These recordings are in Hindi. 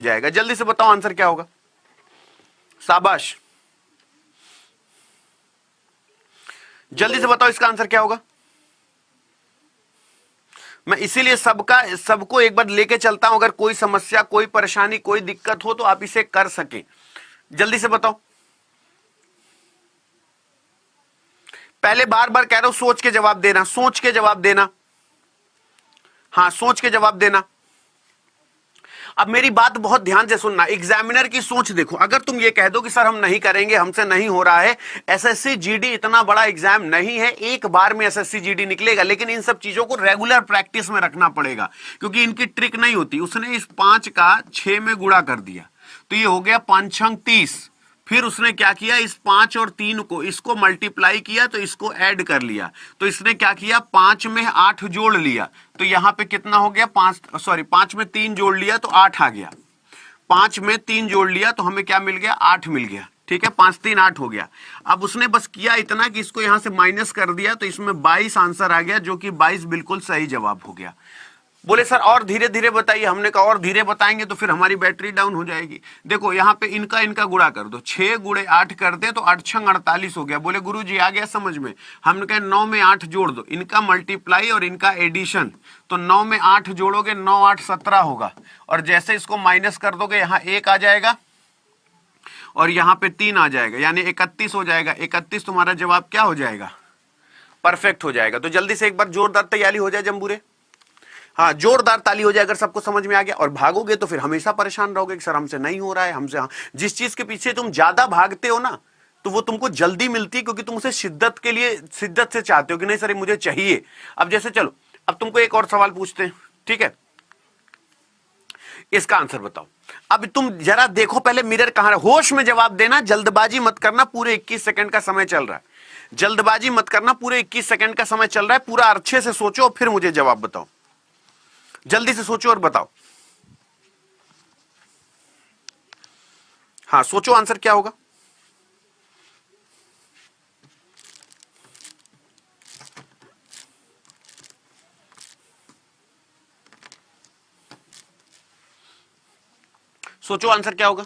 जाएगा। जल्दी से बताओ आंसर क्या होगा। शाबाश, जल्दी से बताओ इसका आंसर क्या होगा। मैं इसीलिए सबको एक बार लेके चलता हूं, अगर कोई समस्या, कोई परेशानी, कोई दिक्कत हो तो आप इसे कर सके। जल्दी से बताओ। पहले बार बार कह रहा हूं सोच के जवाब देना, सोच के जवाब देना, हाँ सोच के जवाब देना। अब मेरी बात बहुत ध्यान से सुनना, एग्जामिनर की सोच देखो। अगर तुम ये कह दो कि सर हम नहीं करेंगे, हमसे नहीं हो रहा है, एसएससी जीडी इतना बड़ा एग्जाम नहीं है, एक बार में एसएससी जीडी निकलेगा, लेकिन इन सब चीजों को रेगुलर प्रैक्टिस में रखना पड़ेगा, क्योंकि इनकी ट्रिक नहीं होती। उसने इस 5 का 6 में गुणा कर दिया तो ये हो गया 5 छंग 30। फिर उसने क्या किया, इस 5 और 3 को इसको मल्टीप्लाई किया तो इसको ऐड कर लिया। तो इसने क्या किया, 5 में 8 जोड़ लिया तो यहां पे कितना हो गया, 5 में 3 जोड़ लिया तो 8 आ गया। 5 में 3 जोड़ लिया तो हमें क्या मिल गया, 8 मिल गया। ठीक है, 5 3 8 हो गया। अब उसने बस किया इतना कि इसको यहां से माइनस कर दिया तो इसमें 22 आंसर आ गया, जो कि 22 बिल्कुल सही जवाब हो गया। बोले सर और धीरे धीरे बताइए। हमने कहा और धीरे बताएंगे तो फिर हमारी बैटरी डाउन हो जाएगी। देखो यहाँ पे इनका गुणा कर दो, 6 गुणे 8 कर दे तो 8 छंग 48 हो गया। बोले गुरुजी आ गया समझ में। हमने कहा 9 में 8 जोड़ दो, इनका मल्टीप्लाई और इनका एडिशन, तो 9 में 8 जोड़ोगे 9 8 17 होगा, और जैसे इसको माइनस कर दोगे यहाँ 1 आ जाएगा और यहाँ पे 3 आ जाएगा, यानी 31 हो जाएगा। 31 तुम्हारा जवाब क्या हो जाएगा, परफेक्ट हो जाएगा। तो जल्दी से एक बार जोरदार तैयारी हो जाए जम्बूरे, हाँ जोरदार ताली हो जाए अगर सबको समझ में आ गया। और भागोगे तो फिर हमेशा परेशान रहोगे कि सर हमसे नहीं हो रहा है, हमसे। हाँ, जिस चीज के पीछे तुम ज्यादा भागते हो ना तो वो तुमको जल्दी मिलती है, क्योंकि तुम उसे शिद्दत से चाहते हो कि नहीं सर मुझे चाहिए। अब जैसे चलो, अब तुमको एक और सवाल पूछते हैं, ठीक है, इसका आंसर बताओ। अब तुम जरा देखो पहले मिरर कहां है, होश में जवाब देना, जल्दबाजी मत करना। पूरे 21 सेकंड का समय चल रहा है, जल्दबाजी मत करना। पूरे 21 सेकंड का समय चल रहा है, पूरा अच्छे से सोचो फिर मुझे जवाब बताओ। जल्दी से सोचो और बताओ। हाँ सोचो आंसर क्या होगा। सोचो आंसर क्या होगा।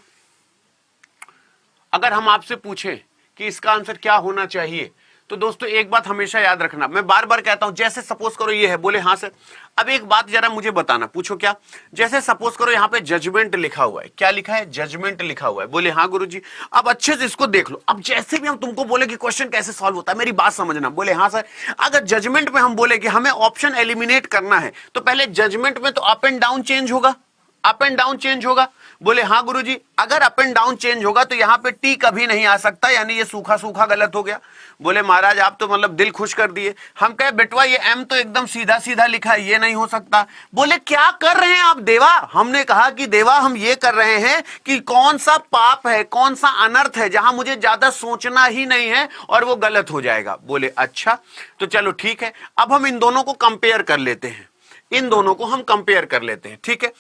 अगर हम आपसे पूछें कि इसका आंसर क्या होना चाहिए, तो दोस्तों एक बात हमेशा याद रखना, मैं बार बार कहता हूं, जैसे सपोज करो ये है, बोले हाँ सर। अब एक बात जरा मुझे बताना, पूछो क्या। जैसे सपोज करो यहां पे जजमेंट लिखा हुआ है, क्या लिखा है, जजमेंट लिखा हुआ है। बोले हाँ गुरुजी। अब अच्छे से इसको देख लो। अब जैसे भी हम तुमको बोले कि क्वेश्चन कैसे सॉल्व होता है, मेरी बात समझना। बोले हाँ सर। अगर जजमेंट में हम बोले कि हमें ऑप्शन एलिमिनेट करना है, तो पहले जजमेंट में तो अप एंड डाउन चेंज होगा, अप एंड डाउन चेंज होगा। बोले हाँ गुरुजी। अगर अप एंड डाउन चेंज होगा तो यहां पे टी कभी नहीं आ सकता, यानी ये सूखा सूखा गलत हो गया। बोले महाराज आप तो मतलब दिल खुश कर दिए। हम कहे बेटवा ये एम तो एकदम सीधा सीधा लिखा है, ये नहीं हो सकता। बोले क्या कर रहे हैं आप देवा। हमने कहा कि देवा हम ये कर रहे हैं कि कौन सा पाप है, कौन सा अनर्थ है जहां मुझे ज्यादा सोचना ही नहीं है और वो गलत हो जाएगा। बोले अच्छा तो चलो ठीक है। अब हम इन दोनों को कंपेयर कर लेते हैं, इन दोनों को हम कंपेयर कर लेते हैं, ठीक है।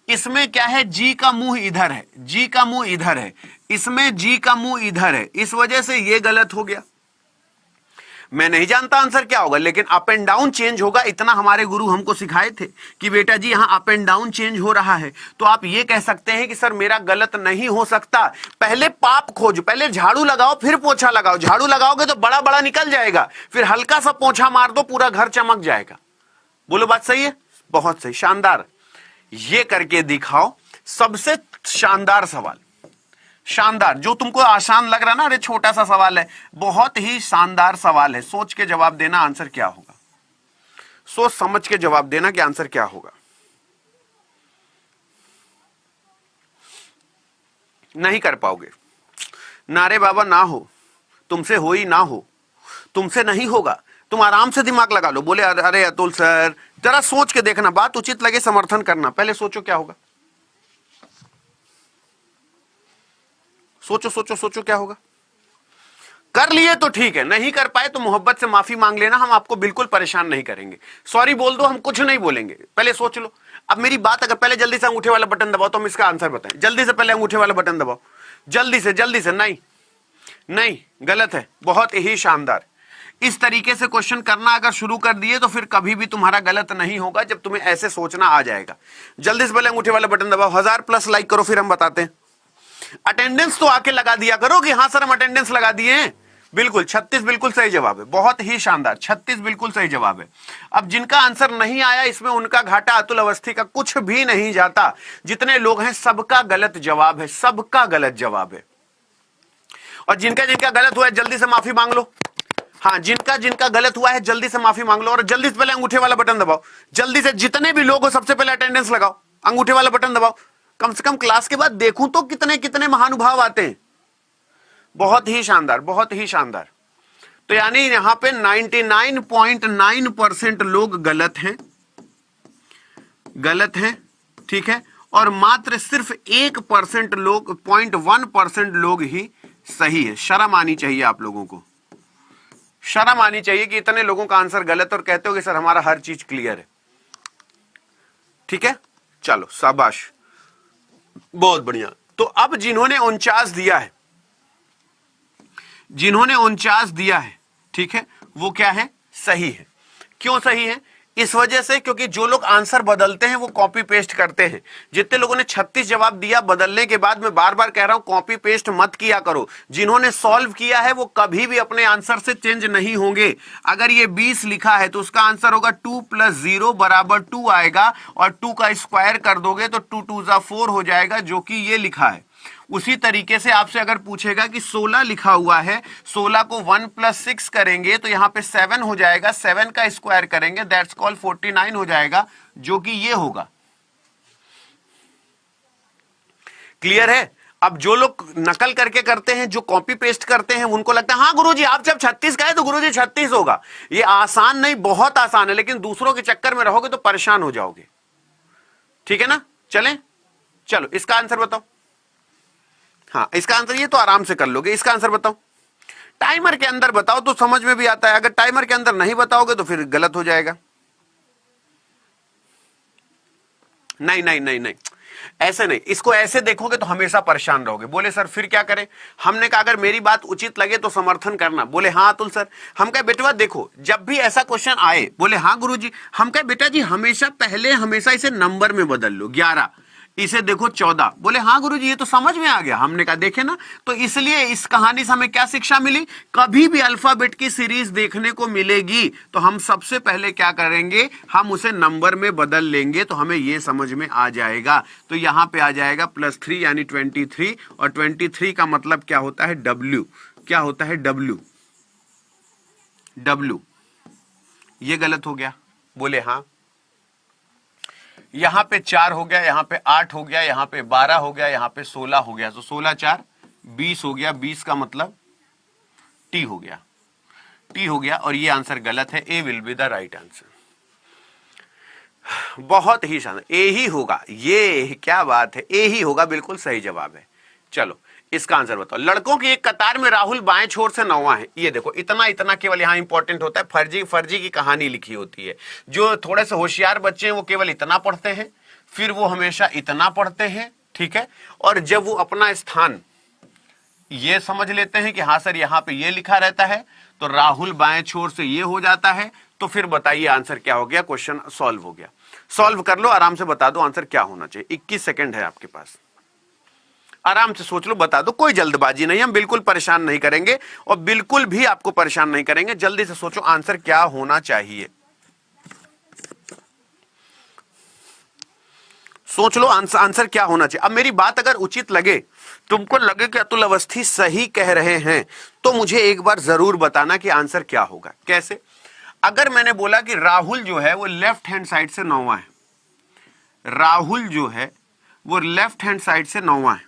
इसमें क्या है, जी का मुंह इधर है, जी का मुंह इधर है, इसमें जी का मुंह इधर है, इस वजह से ये गलत हो गया। मैं नहीं जानता आंसर क्या होगा, लेकिन अप एंड डाउन चेंज होगा, इतना हमारे गुरु हमको सिखाए थे कि बेटा जी यहां अप एंड डाउन चेंज हो रहा है। तो आप ये कह सकते हैं कि सर मेरा गलत नहीं हो सकता। पहले पाप खोजो, पहले झाड़ू लगाओ फिर पोछा लगाओ। झाड़ू लगाओगे तो बड़ा बड़ा निकल जाएगा, फिर हल्का सा पोछा मार दो पूरा घर चमक जाएगा। बोलो बात सही है, बहुत सही, शानदार। ये करके दिखाओ। सबसे शानदार सवाल, शानदार, जो तुमको आसान लग रहा ना, अरे छोटा सा सवाल है, बहुत ही शानदार सवाल है। सोच के जवाब देना आंसर क्या होगा, सोच समझ के जवाब देना कि आंसर क्या होगा। नहीं कर पाओगे, नारे बाबा ना हो, तुमसे हो ही ना हो, तुमसे नहीं होगा। तुम आराम से दिमाग लगा लो। बोले अरे अतुल सर जरा सोच के देखना, बात उचित लगे समर्थन करना। पहले सोचो क्या होगा, सोचो सोचो सोचो क्या होगा। कर लिए तो ठीक है, नहीं कर पाए तो मोहब्बत से माफी मांग लेना, हम आपको बिल्कुल परेशान नहीं करेंगे। सॉरी बोल दो, हम कुछ नहीं बोलेंगे। पहले सोच लो। अब मेरी बात अगर पहले जल्दी से अंगूठे वाला बटन दबाओ तो हम इसका आंसर बताएं। जल्दी से पहले अंगूठे वाला बटन दबाओ, जल्दी से जल्दी से। नहीं नहीं गलत है, बहुत ही शानदार। इस तरीके से क्वेश्चन करना अगर शुरू कर दिए तो फिर कभी भी तुम्हारा गलत नहीं होगा जब तुम्हें ऐसे सोचना आ जाएगा। जल्दी से पहले अंगूठे वाला बटन दबाओ, 1000+ लाइक करो, फिर हम बताते हैं। अटेंडेंस तो आके लगा दिया करो कि हाँ सर हम अटेंडेंस लगा दिए हैं। बिल्कुल 36 बिल्कुल सही जवाब है, बहुत ही शानदार, 36 बिल्कुल सही जवाब है। अब जिनका आंसर नहीं आया इसमें उनका घाटा अतुल अवस्थी का कुछ भी नहीं जाता। जितने लोग हैं सबका गलत जवाब है, सबका गलत जवाब है। और जिनका जिनका गलत हुआ है जल्दी से माफी मांग लो। हाँ, जिनका जिनका गलत हुआ है जल्दी से माफी मांग लो और जल्दी से पहले अंगूठे वाला बटन दबाओ। जल्दी से जितने भी लोग हो सबसे पहले अटेंडेंस लगाओ, अंगूठे वाला बटन दबाओ। कम से कम क्लास के बाद देखूं तो कितने कितने महानुभाव आते हैं। बहुत ही शानदार, बहुत ही शानदार। तो यानी यहां पे 99.9% लोग गलत हैं, गलत हैं, ठीक है, और मात्र सिर्फ 1% लोग, 0.1% लोग ही सही है। शर्म आनी चाहिए आप लोगों को, शर्म आनी चाहिए कि इतने लोगों का आंसर गलत और कहते हो कि सर हमारा हर चीज क्लियर है। ठीक है, चलो शाबाश, बहुत बढ़िया। तो अब जिन्होंने 49 दिया है, जिन्होंने 49 दिया है, ठीक है, वो क्या है, सही है। क्यों सही है? इस वजह से क्योंकि जो लोग आंसर बदलते हैं वो कॉपी पेस्ट करते हैं। जितने लोगों ने 36 जवाब दिया बदलने के बाद, मैं बार बार कह रहा हूं कॉपी पेस्ट मत किया करो। जिन्होंने सॉल्व किया है वो कभी भी अपने आंसर से चेंज नहीं होंगे। अगर ये 20 लिखा है तो उसका आंसर होगा 2 + 0 = 2 आएगा, और 2 का स्क्वायर कर दोगे तो 2 × 2 = 4 हो जाएगा, जो कि ये लिखा है। उसी तरीके से आपसे अगर पूछेगा कि 16 लिखा हुआ है, 16 को 1 + 6 करेंगे तो यहां पे 7 हो जाएगा, 7 का स्क्वायर करेंगे दैट्स कॉल्ड 49 हो जाएगा, जो कि ये होगा। क्लियर है? अब जो लोग नकल करके करते हैं, जो कॉपी पेस्ट करते हैं, उनको लगता है हाँ गुरुजी आप जब 36 कहे तो गुरुजी 36 होगा। ये आसान नहीं, बहुत आसान है, लेकिन दूसरों के चक्कर में रहोगे तो परेशान हो जाओगे। ठीक है ना? चलें, चलो इसका आंसर बताओ। हाँ, इसका आंसर ये तो आराम से कर लोगे। इसका आंसर बताओ, टाइमर के अंदर बताओ तो समझ में भी आता है। अगर टाइमर के अंदर नहीं बताओगे तो फिर गलत हो जाएगा। नहीं नहीं नहीं नहीं, ऐसे नहीं, इसको ऐसे देखोगे तो हमेशा परेशान रहोगे। बोले सर फिर क्या करें? हमने कहा अगर मेरी बात उचित लगे तो समर्थन करना। बोले हाँ अतुल सर। हम कहे बेटवा देखो, जब भी ऐसा क्वेश्चन आए, बोले हाँ गुरुजी। हम कहे बेटा जी हमेशा पहले हमेशा इसे नंबर में बदल लो, 11, इसे देखो 14। बोले हाँ गुरुजी ये तो समझ में आ गया। हमने कहा देखे ना, तो इसलिए इस कहानी से हमें क्या शिक्षा मिली? कभी भी अल्फाबेट की सीरीज देखने को मिलेगी तो हम सबसे पहले क्या करेंगे, हम उसे नंबर में बदल लेंगे, तो हमें ये समझ में आ जाएगा। तो यहां पे आ जाएगा +3 यानी 23, और 23 का मतलब क्या होता है? W। क्या होता है? W। W। ये गलत हो गया। बोले हाँ। यहां पे 4 हो गया, यहां पे 8 हो गया, यहां पे 12 हो गया, यहां पे 16 हो गया, तो 16 4 20 हो गया। 20 का मतलब T हो गया, T हो गया, और ये आंसर गलत है। A will be the right answer. बहुत ही शानदार, A ही होगा। ये क्या बात है, A ही होगा, बिल्कुल सही जवाब है। चलो इसका आंसर बताओ। लड़कों की एक कतार में राहुल बाएं छोर से 9वां है। ये देखो, इतना इतना केवल यहां इंपॉर्टेंट होता है। फर्जी फर्जी की कहानी लिखी होती है। जो थोड़े से होशियार बच्चे हैं वो केवल इतना पढ़ते हैं, फिर वो हमेशा इतना पढ़ते हैं, ठीक है, और जब वो अपना स्थान ये समझ लेते हैं कि हाँ सर यहाँ पे ये लिखा रहता है, तो राहुल बाएं छोर से ये हो जाता है, तो फिर बताइए आंसर क्या हो गया? क्वेश्चन सॉल्व हो गया। सॉल्व कर लो, आराम से बता दो आंसर क्या होना चाहिए। 21 सेकेंड है आपके पास, आराम से सोच लो, बता दो। कोई जल्दबाजी नहीं, हम बिल्कुल परेशान नहीं करेंगे और बिल्कुल भी आपको परेशान नहीं करेंगे। जल्दी से सोचो आंसर क्या होना चाहिए। सोच लो आंसर क्या होना चाहिए। अब मेरी बात अगर उचित लगे, तुमको लगे कि अतुल अवस्थी सही कह रहे हैं, तो मुझे एक बार जरूर बताना कि आंसर क्या होगा। कैसे? अगर मैंने बोला कि राहुल जो है वो लेफ्ट हैंड साइड से 9वां है, राहुल जो है वो लेफ्ट हैंड साइड से 9वां है,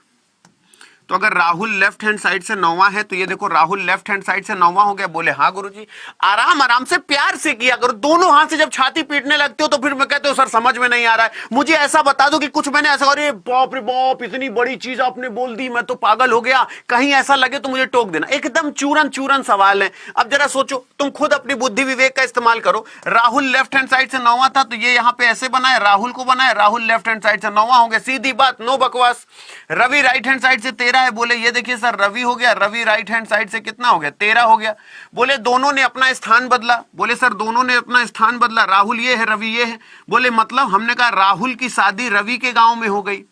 तो अगर राहुल लेफ्ट हैंड साइड से 9वां है तो ये देखो राहुल लेफ्ट हैंड साइड से 9वां हो गया। बोले हाँ गुरुजी। आराम आराम से प्यार से किया करो। दोनों हाथ से जब छाती पीटने लगते हो तो फिर मैं कहते हो सर समझ में नहीं आ रहा है, मुझे ऐसा बता दो कि कुछ मैंने ऐसा, अरे बाप रे बाप इतनी बड़ी चीज आपने बोल दी, मैं तो पागल हो गया, कहीं ऐसा लगे तो मुझे टोक देना। एकदम चूरन चूरन सवाल है। अब जरा सोचो, तुम खुद अपनी बुद्धि विवेक का इस्तेमाल करो। राहुल लेफ्ट हैंड साइड से 9वां था तो ये यहां पे ऐसे बनाए, राहुल को बनाए, राहुल लेफ्ट हैंड साइड से 9वां हो गया। सीधी बात, नो बकवास। रवि राइट हैंड साइड से 13 क्या है? बोले ये देखिए सर रवि हो गया, रवि राइट हैंड साइड से कितना हो गया? 13 हो गया। बोले दोनों ने अपना स्थान बदला। बोले सर दोनों ने अपना स्थान बदला, राहुल ये है रवि ये है। बोले मतलब हमने कहा राहुल की शादी रवि के गांव में हो गई,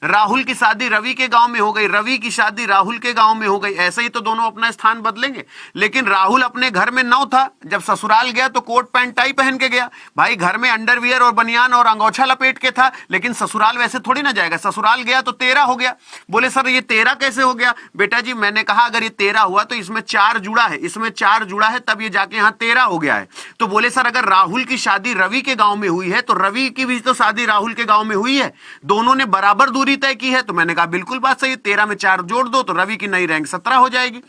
राहुल की शादी रवि के गांव में हो गई, रवि की शादी राहुल के गांव में हो गई। ऐसे ही तो दोनों अपना स्थान बदलेंगे। लेकिन राहुल अपने घर में नौ था, जब ससुराल गया तो कोट पैंट टाई पहन के गया। भाई घर में अंडरवियर और बनियान और अंगोछा लपेट के था, लेकिन ससुराल वैसे थोड़ी ना जाएगा। ससुराल गया तो 13 हो गया। बोले सर ये 13 कैसे हो गया? बेटा जी मैंने कहा अगर ये 13 हुआ तो इसमें 4 जुड़ा है, इसमें 4 जुड़ा है, तब ये जाके यहाँ 13 हो गया है। तो बोले सर अगर राहुल की शादी रवि के गांव में हुई है तो रवि की भी तो शादी राहुल के गांव में हुई है, दोनों ने बराबर दूरी तय की है। तो मैंने कहा बिल्कुल बात सही है, 13 में 4 जोड़ दो तो रवि की नई रैंक 17 हो जाएगी।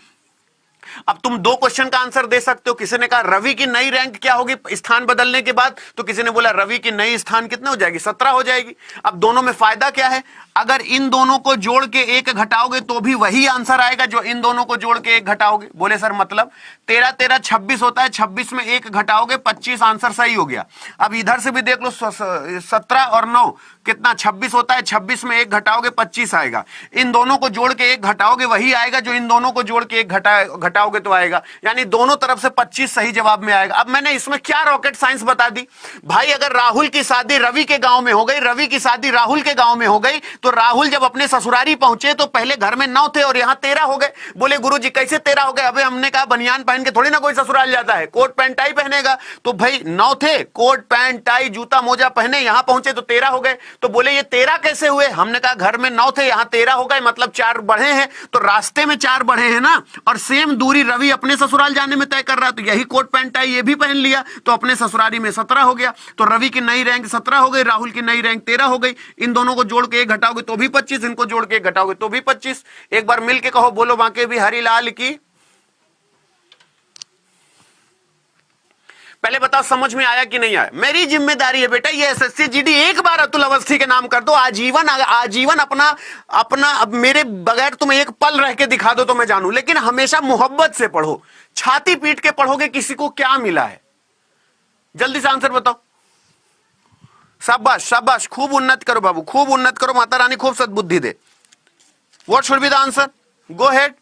अब तुम दो क्वेश्चन का आंसर दे सकते हो। किसी ने कहा रवि की नई रैंक क्या होगी स्थान बदलने के बाद, तो किसी ने बोला रवि की नई स्थान कितना हो जाएगी? 17 हो जाएगी। अब दोनों में फायदा क्या है? अगर इन दोनों को जोड़ के 1 घटाओगे तो भी वही आंसर आएगा जो इन दोनों को जोड़ के 1 घटाओगे। बोले सर मतलब 13 13 26 होता है, 26 में 1 घटाओगे 25, आंसर सही हो गया। अब इधर से भी देख लो 17 और 9 कितना 26 होता है, 26 में 1 घटाओगे 25 आएगा। इन दोनों को जोड़ के 1 घटाओगे वही आएगा जो इन दोनों को जोड़ के 1 घटाओगे तो आएगा। यानी दोनों तरफ से 25 सही जवाब में आएगा। अब मैंने इसमें क्या रॉकेट साइंस बता दी भाई। अगर राहुल की शादी रवि के गांव में हो गई, रवि की शादी राहुल के गांव में हो गई, तो राहुल जब अपने ससुरारी पहुंचे तो पहले घर में 9 थे और यहां 13 हो गए। बोले गुरुजी कैसे 13 हो गए? अबे हमने कहा बनियान पहन के थोड़ी ना कोई ससुराल जाता है, कोट पैंट टाई पहनेगा। तो भाई 9 थे, कोट पैंट टाई जूता मोजा पहने, यहां पहुंचे तो 13 हो गए। तो बोले ये 13 कैसे हुए? हमने कहा घर में 9 थे, यहां 13 हो गए, मतलब 4 बढ़े हैं। तो रास्ते में 4 बढ़े हैं ना, और सेम दूरी रवि अपने ससुराल जाने में तय कर रहा, तो यही कोट पैंट टाई ये भी पहन लिया, तो अपने ससुरारी में 17 हो गया। तो रवि की नई रैंक 17 हो गई, राहुल की नई रैंक 13 हो गई। इन दोनों को जोड़ के 1 घटाओगे तो भी 25, इनको जोड़ के 1 घटाओगे तो भी 25। एक बार मिलके कहो, बोलो बांके बिहारी लाल की। पहले बताओ समझ में आया कि नहीं आया? मेरी जिम्मेदारी है बेटा, ये एसएससी जीडी एक बार अतुल अवस्थी के नाम कर दो, आजीवन आजीवन अपना अब मेरे बगैर तुम एक पल रह के दिखा दो तो मैं जानूं। लेकिन हमेशा मोहब्बत से पढ़ो, छाती पीट के पढ़ोगे किसी को क्या मिला है? जल्दी से आंसर बताओ। शाबाश शाबाश, खूब उन्नत करो बाबू, खूब उन्नत करो, माता रानी खूब सद्बुद्धि दे। What should be the answer? Go head.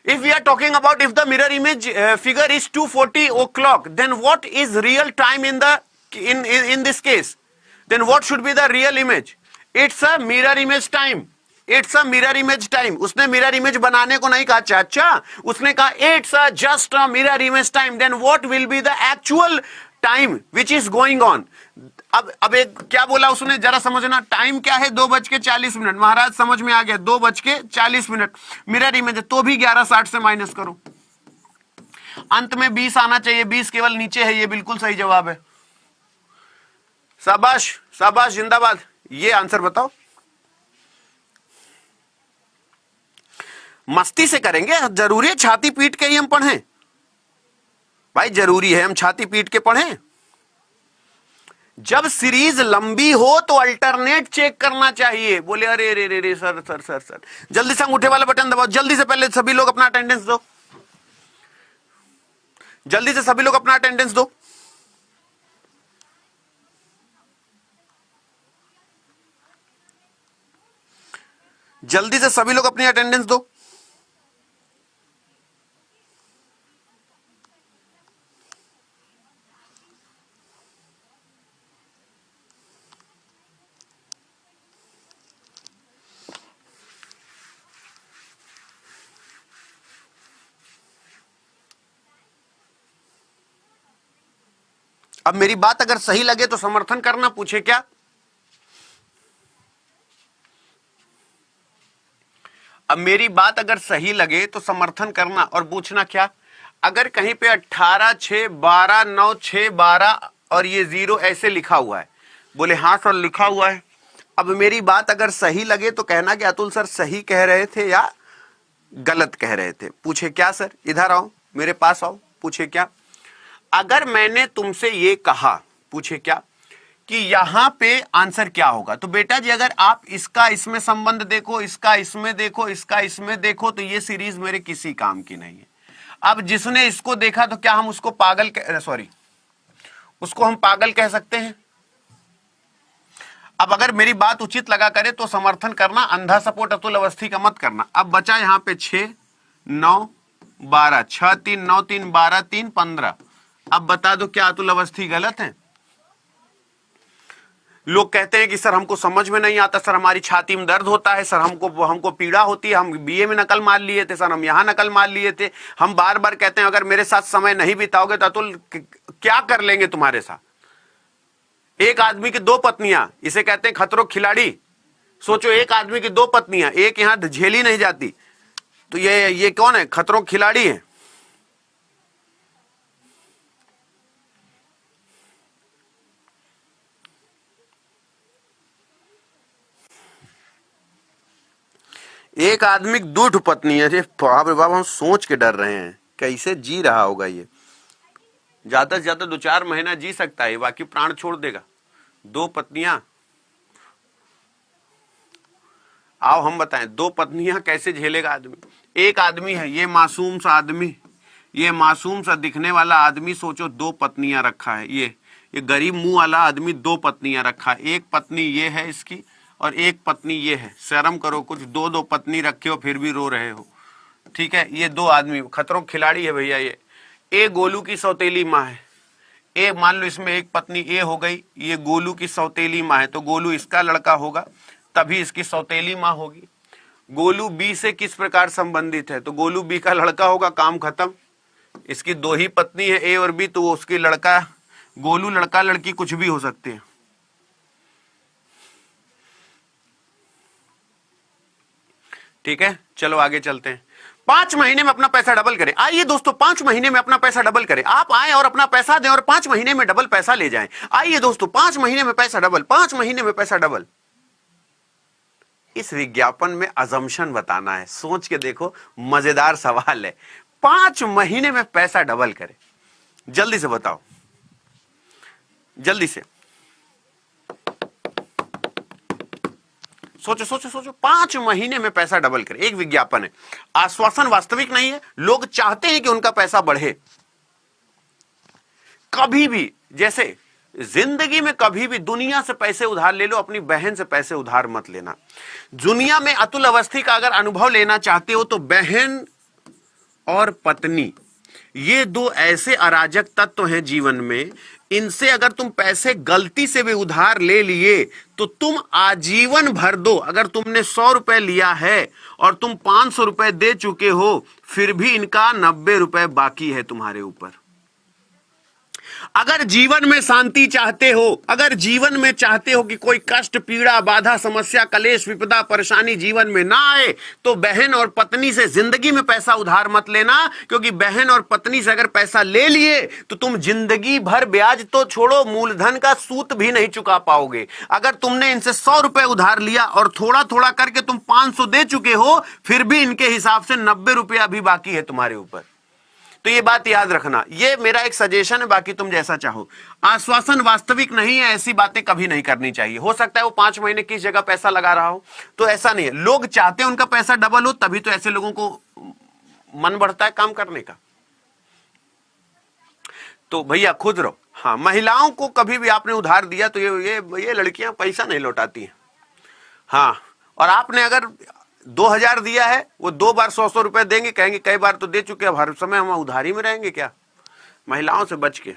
If we are talking about if the mirror image figure is 2:40 o'clock, then what is real time in this case? Then what should be the real image? It's a mirror image time. It's a mirror image time. उसने mirror image बनाने को नहीं कहा चाचा, उसने कहा it's a just a mirror image time. Then what will be the actual time which is going on? अब एक क्या बोला उसने, जरा समझना। टाइम क्या है? 2:40 महाराज समझ में आ गया, 2:40 मिरर इमेज तो भी 11:60 से माइनस करो, अंत में 20 आना चाहिए, 20 केवल नीचे है, ये बिल्कुल सही जवाब है। शाबाश शाबाश, जिंदाबाद। ये आंसर बताओ। मस्ती से करेंगे, जरूरी है छाती पीट के ही हम पढ़ें भाई, जरूरी है हम छाती पीट के पढ़ें। जब सीरीज लंबी हो तो अल्टरनेट चेक करना चाहिए। बोले अरे रे रे रे सर सर सर सर, जल्दी से अंगूठे वाला बटन दबाओ, जल्दी से। पहले सभी लोग अपना अटेंडेंस दो, जल्दी से सभी लोग अपना अटेंडेंस दो। जल्दी से सभी लोग अपनी अटेंडेंस दो। अब मेरी बात अगर सही लगे तो समर्थन करना, पूछे क्या? अब मेरी बात अगर सही लगे तो समर्थन करना और पूछना क्या? अगर कहीं पे 18 6 12 9 6 12 और ये 0 ऐसे लिखा हुआ है, बोले हाँ सर लिखा हुआ है। अब मेरी बात अगर सही लगे तो कहना कि अतुल सर सही कह रहे थे या गलत कह रहे थे। पूछे क्या सर? इधर आओ, मेरे पास आओ। पूछे क्या? अगर मैंने तुमसे ये कहा, पूछे क्या, कि यहां पे आंसर क्या होगा, तो बेटा जी अगर आप इसका इसमें संबंध देखो, इसका इसमें देखो, इसका इसमें देखो, तो ये सीरीज मेरे किसी काम की नहीं है। अब जिसने इसको देखा तो क्या हम उसको उसको हम पागल कह सकते हैं? अब अगर मेरी बात उचित लगा करे तो समर्थन करना, अंधा सपोर्ट अतुल अवस्थी का मत करना। अब बचा यहाँ पे 6 9 12, 6 3 9 3 12 3 15। अब बता दो क्या अतुल अवस्थी गलत है? लोग कहते हैं कि सर हमको समझ में नहीं आता, सर हमारी छाती में दर्द होता है, सर हमको पीड़ा होती है, हम बीए में नकल मार लिए थे, सर हम यहां नकल मार लिए थे। हम बार बार कहते हैं अगर मेरे साथ समय नहीं बिताओगे तो अतुल क्या कर लेंगे तुम्हारे साथ। एक आदमी की 2 पत्नियां, इसे कहते हैं खतरों खिलाड़ी। सोचो एक आदमी की 2 पत्नियां, एक यहां झेली नहीं जाती, तो ये कौन है? खतरों खिलाड़ी है। एक आदमी की 2 पत्नी है। बाप रे बाप, हम सोच के डर रहे हैं कैसे जी रहा होगा ये। ज्यादा से ज्यादा 2-4 महीना जी सकता है, बाकी प्राण छोड़ देगा। 2 पत्नियां, आओ हम बताएं 2 पत्नियां कैसे झेलेगा आदमी। एक आदमी है, ये मासूम सा आदमी, ये मासूम सा दिखने वाला आदमी, सोचो 2 पत्नियां रखा है। ये गरीब मुंह वाला आदमी 2 पत्नियां रखा है। एक पत्नी ये है इसकी और एक पत्नी ये है। शर्म करो कुछ, 2 पत्नी रखे हो फिर भी रो रहे हो। ठीक है, ये 2 आदमी खतरों खिलाड़ी है भैया। ये गोलू की सौतेली माँ है। ए मान लो इसमें एक पत्नी ए हो गई, ये गोलू की सौतेली माँ है, तो गोलू इसका लड़का होगा, तभी इसकी सौतेली माँ होगी। गोलू बी से किस प्रकार संबंधित है? तो गोलू बी का लड़का होगा, काम खत्म। इसकी 2 ही पत्नी है, ए और बी, तो उसकी लड़का, गोलू लड़का लड़की कुछ भी हो सकते हैं। ठीक है, चलो आगे चलते हैं। 5 महीने में अपना पैसा डबल करें। आइए दोस्तों, 5 महीने में अपना पैसा डबल करें। आप आए और अपना पैसा दें और 5 महीने में डबल पैसा ले जाएं। आइए दोस्तों, 5 महीने में पैसा डबल, 5 महीने में पैसा डबल। इस विज्ञापन में अजम्पशन बताना है, सोच के देखो, मजेदार सवाल है। 5 महीने में पैसा डबल करें, जल्दी से बताओ, जल्दी से सोचो सोचो सोचो। 5 महीने में पैसा डबल करें, एक विज्ञापन है। आश्वासन वास्तविक नहीं है, लोग चाहते हैं कि उनका पैसा बढ़े। कभी भी, जैसे जिंदगी में कभी भी दुनिया से पैसे उधार ले लो, अपनी बहन से पैसे उधार मत लेना। दुनिया में अतुल अवस्थी का अगर अनुभव लेना चाहते हो तो बहन और पत्नी, ये 2 ऐसे अराजक तत्व हैं जीवन में, इनसे अगर तुम पैसे गलती से भी उधार ले लिए तो तुम आजीवन भर दो। अगर तुमने 100 रुपए लिया है और तुम 500 रुपए दे चुके हो, फिर भी इनका 90 रुपए बाकी है तुम्हारे ऊपर। अगर जीवन में शांति चाहते हो, अगर जीवन में चाहते हो कि कोई कष्ट, पीड़ा, बाधा, समस्या, कलेश, विपदा, परेशानी जीवन में ना आए, तो बहन और पत्नी से जिंदगी में पैसा उधार मत लेना। क्योंकि बहन और पत्नी से अगर पैसा ले लिए तो तुम जिंदगी भर, ब्याज तो छोड़ो, मूलधन का सूत भी नहीं चुका पाओगे। अगर तुमने इनसे 100 रुपए उधार लिया और थोड़ा थोड़ा करके तुम 500 दे चुके हो, फिर भी इनके हिसाब से 90 रुपया भी बाकी है तुम्हारे ऊपर। तो ये बात याद रखना, ये मेरा एक सजेशन है, बाकी तुम जैसा चाहो। आश्वासन वास्तविक नहीं है, ऐसी बातें कभी नहीं करनी चाहिए। हो सकता है वो 5 महीने किस जगह पैसा लगा रहा हो, तो ऐसा नहीं है। लोग चाहते हैं उनका पैसा डबल हो, तभी तो ऐसे लोगों को मन बढ़ता है काम करने का। तो भैया खुद रहो। हाँ, महिलाओं को कभी भी आपने उधार दिया तो ये लड़कियां पैसा नहीं लौटाती हैं। हाँ, और आपने अगर 2000 दिया है, वो 2 बार 100 रुपए देंगे, कहेंगे कई बार तो दे चुके, अब हर समय हम उधारी में रहेंगे क्या? महिलाओं से बच के।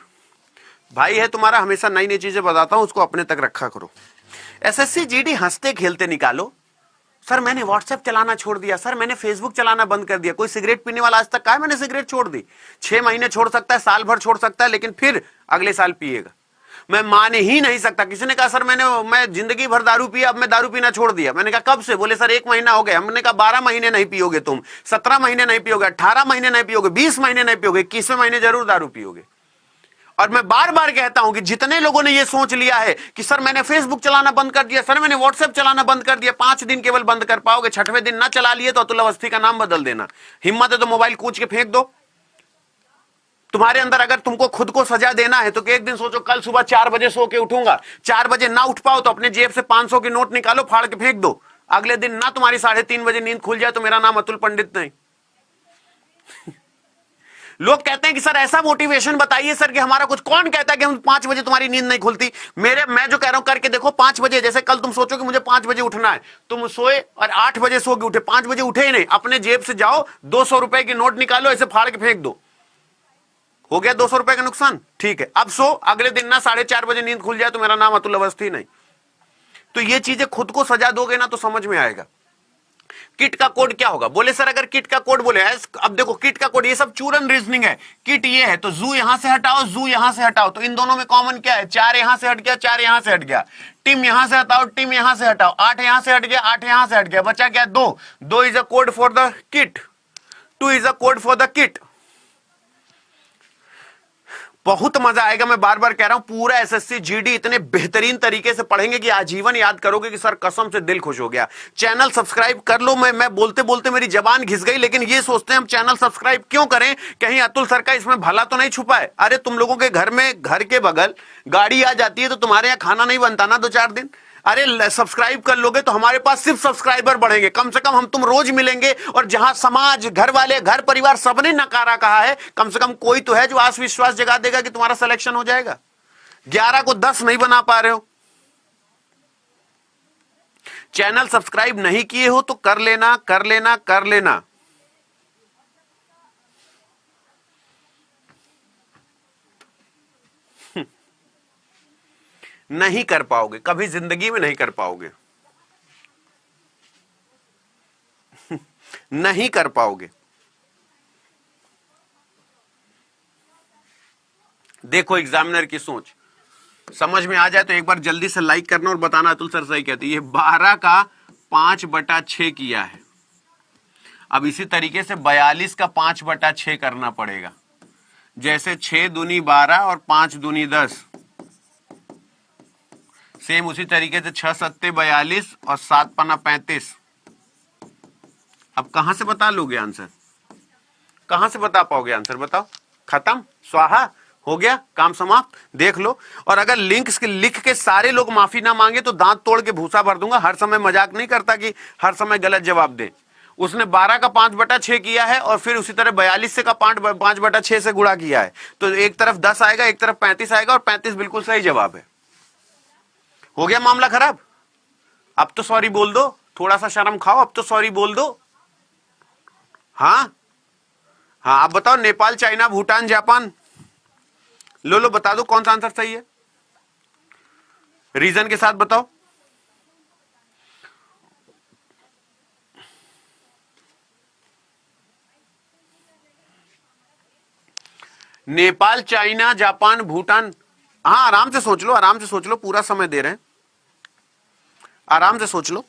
भाई है तुम्हारा, हमेशा नई नई चीजें बताता हूं, उसको अपने तक रखा करो। एसएससी जीडी हंसते खेलते निकालो। सर मैंने व्हाट्सएप चलाना छोड़ दिया, सर मैंने फेसबुक चलाना बंद कर दिया। कोई सिगरेट पीने वाला आज तक कहा मैंने सिगरेट छोड़ दी? 6 महीने छोड़ सकता है, साल भर छोड़ सकता है, लेकिन फिर अगले साल पिएगा। मैं मान ही नहीं सकता। किसी ने कहा सर मैं जिंदगी भर दारू पिया, अब मैं दारू पीना छोड़ दिया। मैंने कहा कब से? बोले सर 1 महीना हो गया। हमने कहा 12 महीने नहीं पियोगे तुम, 17 महीने नहीं पियोगे, 18 महीने नहीं पियोगे, 20 महीने नहीं पियोगे, 21वें महीने जरूर दारू पियोगे। और मैं बार बार कहता हूं कि जितने लोगों ने यह सोच लिया है कि सर मैंने फेसबुक चलाना बंद कर दिया, सर मैंने व्हाट्सएप चलाना बंद कर दिया, 5 दिन केवल बंद कर पाओगे, 6वें दिन ना चला लिए तो अतुल अवस्थी का नाम बदल देना। हिम्मत है तो मोबाइल कूच के फेंक दो। तुम्हारे अंदर अगर तुमको खुद को सजा देना है तो एक दिन सोचो कल सुबह 4 बजे सो के उठूंगा, 4 बजे ना उठ पाओ तो अपने जेब से 500 की नोट निकालो, फाड़ के फेंक दो। अगले दिन ना तुम्हारी 3:30 बजे नींद खुल जाए तो मेरा नाम अतुल पंडित नहीं। लोग कहते हैं कि सर ऐसा मोटिवेशन बताइए सर कि हमारा कुछ, कौन कहता है कि हम 5 बजे तुम्हारी नींद नहीं खुलती? मैं जो कह रहा हूं करके देखो, 5 बजे, जैसे कल तुम सोचो कि मुझे 5 बजे उठना है, तुम सोए और 8 बजे सो के उठे, 5 बजे उठे ही नहीं, अपने जेब से जाओ 200 रुपए की नोट निकालो, ऐसे फाड़ के फेंक दो, हो गया 200 रुपए का नुकसान। ठीक है, अब सो, अगले दिन ना 4:30 बजे नींद खुल जाए तो मेरा नाम अतुल अवस्थी नहीं। तो ये चीजें खुद को सजा दोगे ना तो समझ में आएगा। किट का कोड क्या होगा? बोले सर अगर किट का कोड बोले, अब देखो किट का कोड, ये सब चूरन रीजनिंग है। किट ये है तो जू यहां से हटाओ, जू यहां से हटाओ, तो इन दोनों में कॉमन क्या है? 4 यहां से हट गया, 4 यहां से हट गया। टिम यहां से हटाओ, टिम यहां से हटाओ, 8 यहां से हट गया, 8 यहां से हट गया, बचा क्या? 2। 2 is a code for the kit, 2 is a code for the kit. बहुत मजा आएगा, मैं बार बार कह रहा हूं, पूरा एसएससी जीडी इतने बेहतरीन तरीके से पढ़ेंगे कि आजीवन याद करोगे कि सर कसम से दिल खुश हो गया। चैनल सब्सक्राइब कर लो। मैं बोलते बोलते मेरी जबान घिस गई, लेकिन ये सोचते हैं हम चैनल सब्सक्राइब क्यों करें, कहीं अतुल सर का इसमें भला तो नहीं छुपा है। अरे तुम लोगों के घर में, घर के बगल गाड़ी आ जाती है तो तुम्हारे यहां खाना नहीं बनता ना 2-4 दिन? अरे सब्सक्राइब कर लोगे तो हमारे पास सिर्फ सब्सक्राइबर बढ़ेंगे, कम से कम हम तुम रोज मिलेंगे, और जहां समाज, घर वाले, घर परिवार सबने नकारा कहा है, कम से कम कोई तो है जो आस विश्वास जगा देगा कि तुम्हारा सिलेक्शन हो जाएगा। 11 को 10 नहीं बना पा रहे हो। चैनल सब्सक्राइब नहीं किए हो तो कर लेना, कर लेना, कर लेना। नहीं कर पाओगे, कभी जिंदगी में नहीं कर पाओगे। नहीं कर पाओगे। देखो एग्जामिनर की सोच समझ में आ जाए तो एक बार जल्दी से लाइक करना और बताना अतुल सर सही कहते हैं। ये 12 का 5/6 किया है। अब इसी तरीके से 42 का 5/6 करना पड़ेगा। जैसे 6 दूनी 12 और 5 दूनी 10, सेम उसी तरीके से 6 सत्ते 42 और 7 पन्ना 35। अब कहां से बता लोगे आंसर? कहां से बता पाओगे आंसर? बताओ। खत्म, स्वाहा, हो गया, काम समाप्त। देख लो। और अगर लिख के सारे लोग माफी ना मांगे तो दांत तोड़ के भूसा भर दूंगा। हर समय मजाक नहीं करता कि हर समय गलत जवाब दे। उसने 12 का 5/6 किया है और फिर उसी तरह 42 से का 5/6 से गुणा किया है, तो एक तरफ 10 आएगा, एक तरफ 35 आएगा, और 35 बिल्कुल सही जवाब है। हो गया मामला खराब। अब तो सॉरी बोल दो, थोड़ा सा शर्म खाओ, अब तो सॉरी बोल दो। हाँ हाँ, आप बताओ, नेपाल, चाइना, भूटान, जापान, लो बता दो कौन सा आंसर सही है, रीजन के साथ बताओ। Nepal, China, Japan, Bhutan. हाँ, आराम से सोच लो, आराम से सोच लो, पूरा समय दे रहे हैं, आराम से सोच लो।